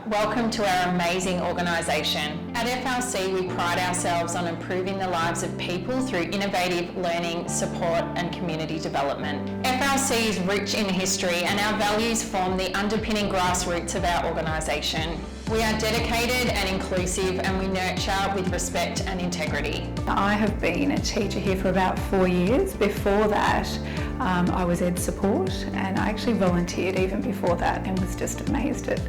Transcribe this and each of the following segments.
Welcome to our amazing organisation. At FLC, we pride ourselves on improving the lives of people through innovative learning, support and community development. FLC is rich in history and our values form the underpinning grassroots of our organisation. We are dedicated and inclusive and we nurture with respect and integrity. I have been a teacher here for about 4 years. Before that, I was Ed Support and I actually volunteered even before that and was just amazed at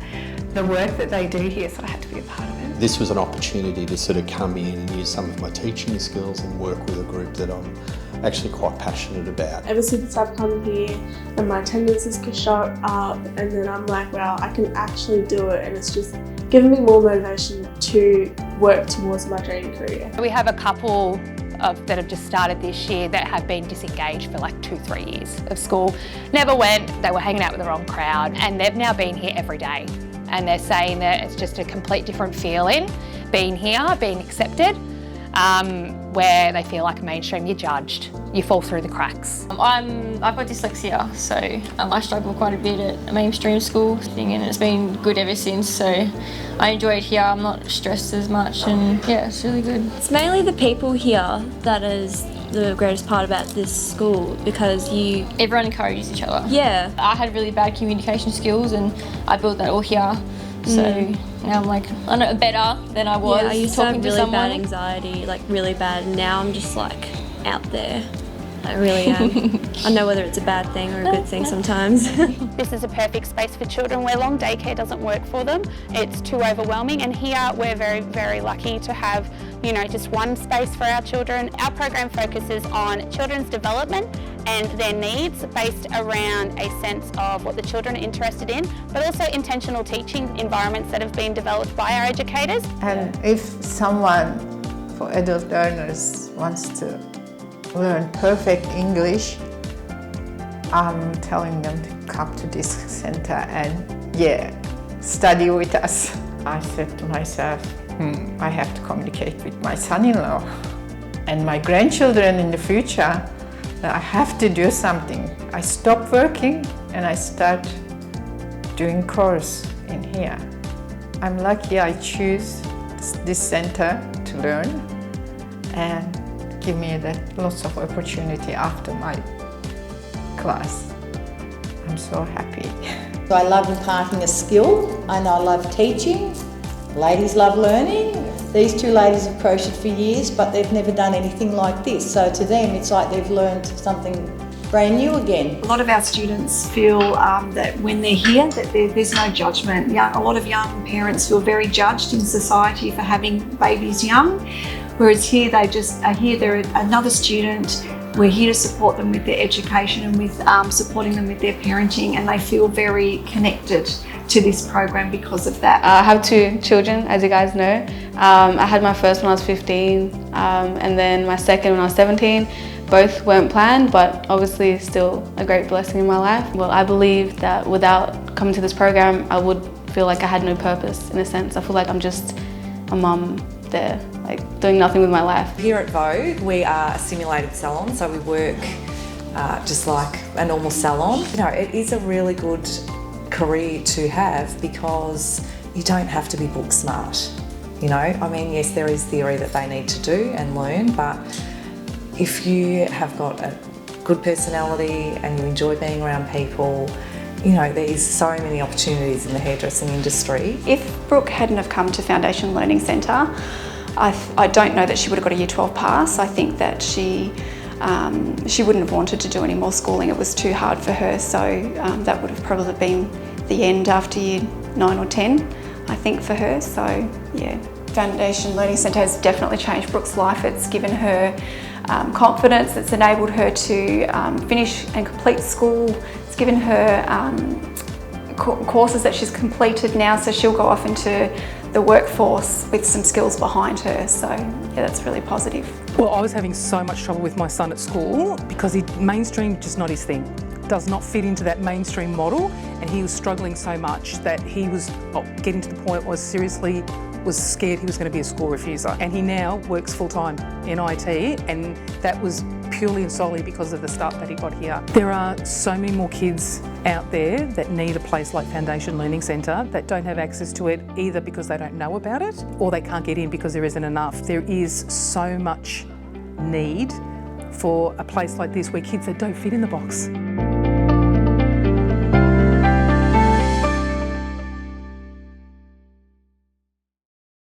the work that they do here, so I had to be a part of it. This was an opportunity to sort of come in and use some of my teaching skills and work with a group that I'm actually quite passionate about. Ever since I've come here and my attendance has shot up, and then I'm like, wow, I can actually do it, and it's just given me more motivation to work towards my dream career. We have a couple that have just started this year that have been disengaged for like 2-3 years of school. Never went, they were hanging out with the wrong crowd, and they've now been here every day. And they're saying that it's just a complete different feeling being here, being accepted, where they feel like mainstream, you're judged, you fall through the cracks. I've got dyslexia, so I struggle quite a bit at a mainstream school thing, and it's been good ever since, so I enjoy it here. I'm not stressed as much, and yeah, it's really good. It's mainly the people here that is the greatest part about this school, because everyone encourages each other. Yeah. I had really bad communication skills and I built that all here. So now I'm like, I know better than I was. Yeah, I used talking to have really to bad anxiety, like really bad, and now I'm just like out there. I really am. I know whether it's a bad thing or a good thing sometimes. This is a perfect space for children where long daycare doesn't work for them. It's too overwhelming, and here we're very, very lucky to have, just one space for our children. Our program focuses on children's development and their needs based around a sense of what the children are interested in, but also intentional teaching environments that have been developed by our educators. And if someone for adult learners wants to learn perfect English, I'm telling them to come to this center and study with us. I said to myself, I have to communicate with my son-in-law and my grandchildren in the future. I have to do something. I stopped working and I start doing course in here. I'm lucky I choose this center to learn and give me lots of opportunity after my class. I'm so happy. I love imparting a skill and I love teaching. Ladies love learning. These two ladies have crocheted for years, but they've never done anything like this. So to them, it's like they've learned something brand new again. A lot of our students feel that when they're here, that there's no judgment. A lot of young parents feel very judged in society for having babies young, whereas here they just are here, they're another student. We're here to support them with their education and with supporting them with their parenting, and they feel very connected to this program because of that. I have 2 children, as you guys know. I had my first when I was 15 and then my second when I was 17. Both weren't planned, but obviously still a great blessing in my life. Well, I believe that without coming to this program, I would feel like I had no purpose in a sense. I feel like I'm just a mum there, like doing nothing with my life. Here at Vogue, we are a simulated salon, so we work just like a normal salon. It is a really good career to have because you don't have to be book smart. Yes, there is theory that they need to do and learn, but if you have got a good personality and you enjoy being around people, there's so many opportunities in the hairdressing industry. If Brooke hadn't have come to Foundation Learning Centre, I don't know that she would have got a Year 12 pass. I think that she wouldn't have wanted to do any more schooling. It was too hard for her, so that would have probably been the end after Year 9 or 10, I think, for her. So yeah, Foundation Learning Centre has definitely changed Brooke's life. It's given her confidence, it's enabled her to finish and complete school. It's given her courses that she's completed now, so she'll go off into the workforce with some skills behind her. So yeah, that's really positive. Well, I was having so much trouble with my son at school because mainstream just not his thing. Does not fit into that mainstream model, and he was struggling so much that he was getting to the point where seriously was scared he was going to be a school refuser. And he now works full-time in IT, and that was purely and solely because of the start that he got here. There are so many more kids out there that need a place like Foundation Learning Centre that don't have access to it either because they don't know about it or they can't get in because there isn't enough. There is so much need for a place like this where kids that don't fit in the box.